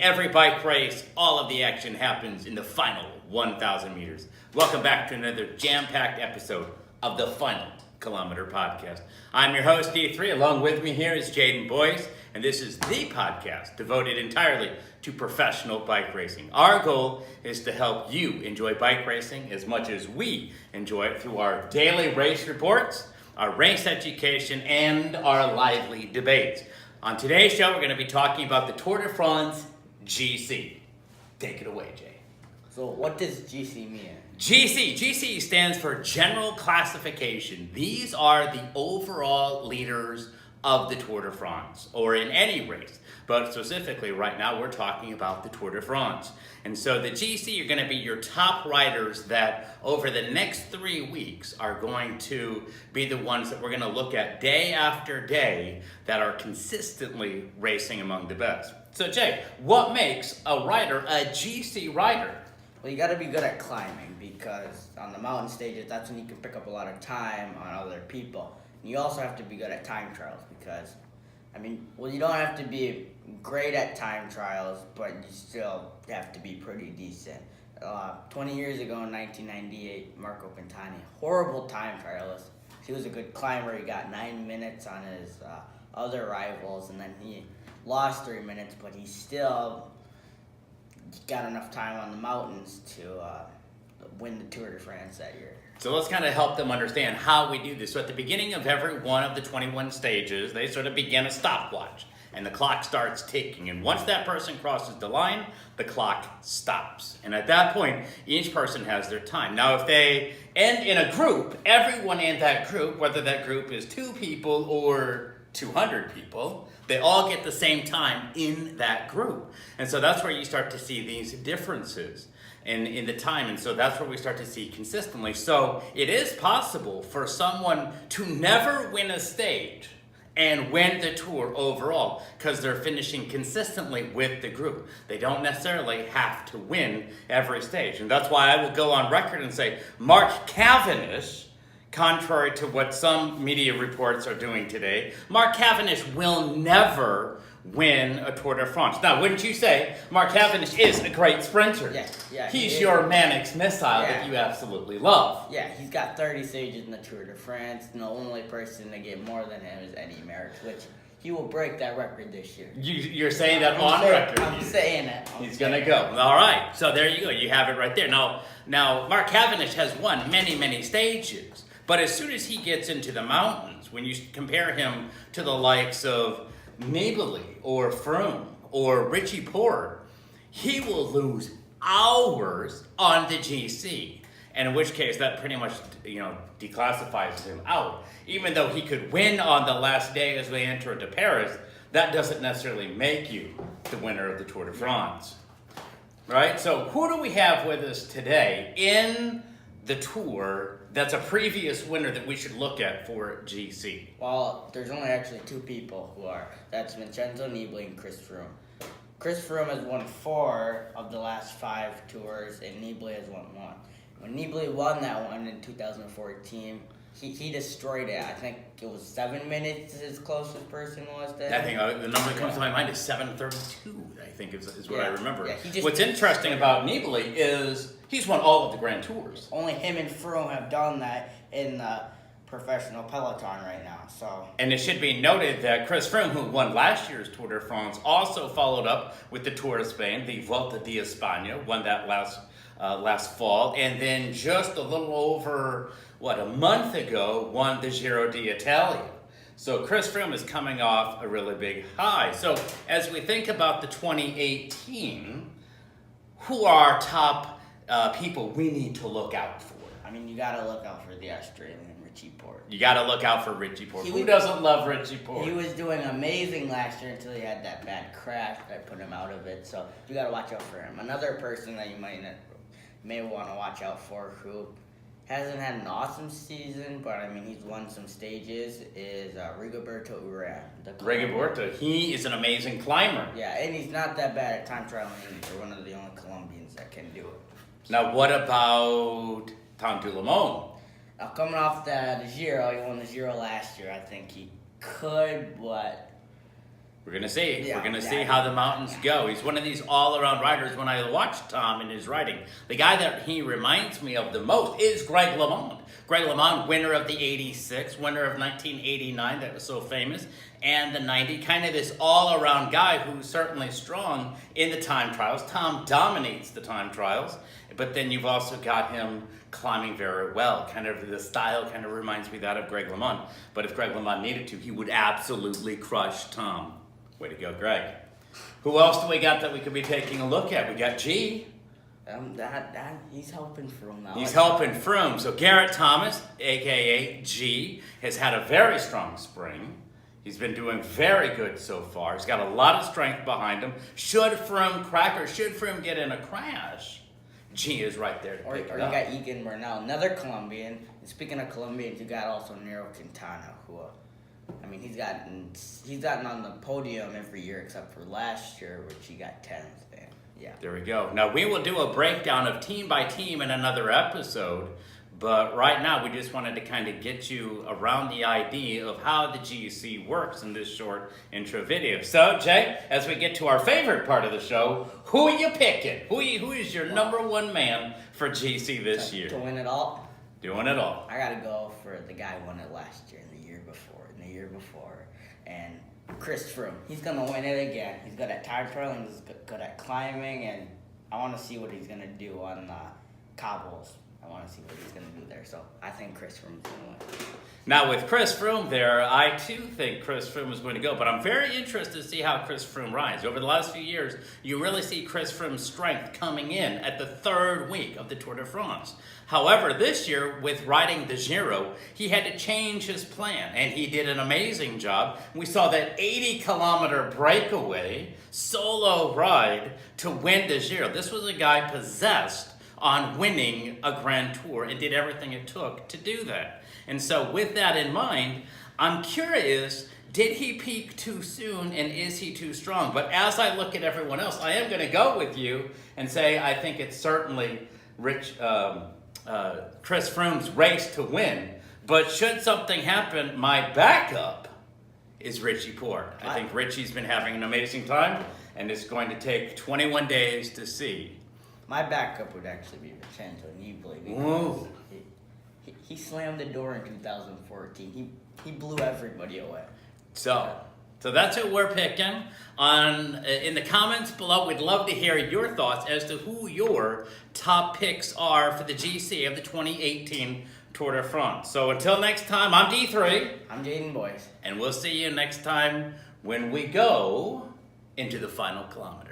every bike race, all of the action happens in the final 1,000 meters. Welcome back to another jam-packed episode of the Final Kilometer Podcast. I'm your host, D3. Along with me here is Jaden Boyce, and this is the podcast devoted entirely to professional bike racing. Our goal is to help you enjoy bike racing as much as we enjoy it through our daily race reports, our race education, and our lively debates. On today's show, we're going to be talking about the Tour de France GC. Take it away, Jay. So what does GC mean? GC stands for General Classification. These are the overall leaders of the Tour de France, or in any race. But specifically right now, we're talking about the Tour de France. And so the GC are going to be your top riders that over the next 3 weeks are going to be the ones that we're going to look at day after day that are consistently racing among the best. So Jay, what makes a rider a GC rider? Well, you got to be good at climbing because on the mountain stages, that's when you can pick up a lot of time on other people. And you also have to be good at time trials because, you don't have to be great at time trials, but you still have to be pretty decent. 20 years ago in 1998, Mark Cavendish, horrible time trialist. He was a good climber. He got 9 minutes on his other rivals, and then he lost 3 minutes, but he still got enough time on the mountains to win the Tour de France that year. So let's kind of help them understand how we do this. So at the beginning of every one of the 21 stages, they sort of begin a stopwatch, and the clock starts ticking. And once that person crosses the line, the clock stops. And at that point, each person has their time. Now, if they end in a group, everyone in that group, whether that group is 2 people or 200 people, they all get the same time in that group. And so that's where you start to see these differences in the time. And so that's where we start to see consistently. So it is possible for someone to never win a stage and win the Tour overall because they're finishing consistently with the group. They don't necessarily have to win every stage. And that's why I will go on record and say Mark Cavendish, contrary to what some media reports are doing today, Mark Cavendish will never win a Tour de France. Now, wouldn't you say Mark Cavendish is a great sprinter? Yeah. He's your Mannix missile that you absolutely love. Yeah, he's got 30 stages in the Tour de France, and the only person to get more than him is Eddie Merckx, which he will break that record this year. You're saying that on record? I'm saying it. He's going to go. All right, so there you go. You have it right there. Now Mark Cavendish has won many, many stages, but as soon as he gets into the mountains, when you compare him to the likes of Nibali or Froome or Richie Porte, he will lose hours on the GC, and in which case that pretty much declassifies him out. Even though he could win on the last day as we enter into Paris, that doesn't necessarily make you the winner of the Tour de France, right? So who do we have with us today in the Tour that's a previous winner that we should look at for GC? Well, there's only actually 2 people who are. That's Vincenzo Nibali and Chris Froome. Chris Froome has won 4 of the last 5 tours, and Nibali has won 1. When Nibali won that one in 2014, he destroyed it. I think it was 7 minutes his closest person was there. I think the number that comes to my mind is 7:32, I think is what I remember. Yeah, What's interesting about Nibali is he's won all of the Grand Tours. Only him and Froome have done that in the professional peloton right now. And it should be noted that Chris Froome, who won last year's Tour de France, also followed up with the Tour of Spain, the Volta de España, won that last fall, and then just a little over a month ago won the Giro d'Italia. So Chris Froome is coming off a really big high. So as we think about the 2018, who are our top people we need to look out for? You got to look out for the Australian Richie Porte. You got to look out for Richie Porte. Who doesn't love Richie Porte? He was doing amazing last year until he had that bad crash that put him out of it. So you got to watch out for him. Another person that you may want to watch out for who hasn't had an awesome season, but he's won some stages, is Rigoberto Urán. Rigoberto, he is an amazing climber. Yeah, and he's not that bad at time trialing either. One of the only Colombians that can do it. Now, what about Tom Dumoulin? Now, coming off the Giro, he won the Giro last year. I think he could, but We're gonna see. Yeah, We're gonna yeah, see how the mountains go. He's one of these all-around riders. When I watch Tom in his riding, the guy that he reminds me of the most is Greg LeMond. Greg LeMond, winner of the '86, winner of 1989, that was so famous, and the '90. Kind of this all-around guy who's certainly strong in the time trials. Tom dominates the time trials, but then you've also got him climbing very well. Kind of the style kind of reminds me that of Greg LeMond. But if Greg LeMond needed to, he would absolutely crush Tom. Way to go, Greg. Who else do we got that we could be taking a look at? We got G. He's helping Froome now. He's helping Froome. So Garrett Thomas, a.k.a. G, has had a very strong spring. He's been doing very good so far. He's got a lot of strength behind him. Should Froome crack or should Froome get in a crash, G is right there to Or pick you it up. got Egan Bernal, another Colombian. And speaking of Colombians, you got also Nairo Quintana, who, I mean, he's gotten on the podium every year except for last year, which he got 10th. And yeah. There we go. Now, we will do a breakdown of team by team in another episode, but right now we just wanted to kind of get you around the idea of how the GC works in this short intro video. So, Jay, as we get to our favorite part of the show, who are you picking? Who is your number one man for GC this year? To win it all, Doing it all. I gotta go for the guy who won it last year, and the year before, and Chris Froome. He's gonna win it again. He's good at time trialing, he's good at climbing, and I want to see what he's gonna do on cobbles. I want to see what he's going to do there. So I think Chris Froome's going to win. Now, with Chris Froome there, I too think Chris Froome is going to go, but I'm very interested to see how Chris Froome rides. Over the last few years, you really see Chris Froome's strength coming in at the third week of the Tour de France. However, this year, with riding the Giro, he had to change his plan, and he did an amazing job. We saw that 80-kilometer breakaway solo ride to win the Giro. This was a guy possessed on winning a Grand Tour and did everything it took to do that. And so with that in mind, I'm curious, did he peak too soon and is he too strong? But as I look at everyone else, I am going to go with you and say I think it's certainly Chris Froome's race to win. But should something happen, my backup is Richie Porte. I think Richie's been having an amazing time and it's going to take 21 days to see. My backup would actually be Vincenzo Nibali. Ooh. He slammed the door in 2014. He blew everybody away. So that's who we're picking. In the comments below, we'd love to hear your thoughts as to who your top picks are for the GC of the 2018 Tour de France. So until next time, I'm D3. I'm Jaden Boyce. And we'll see you next time when we go into the final kilometer.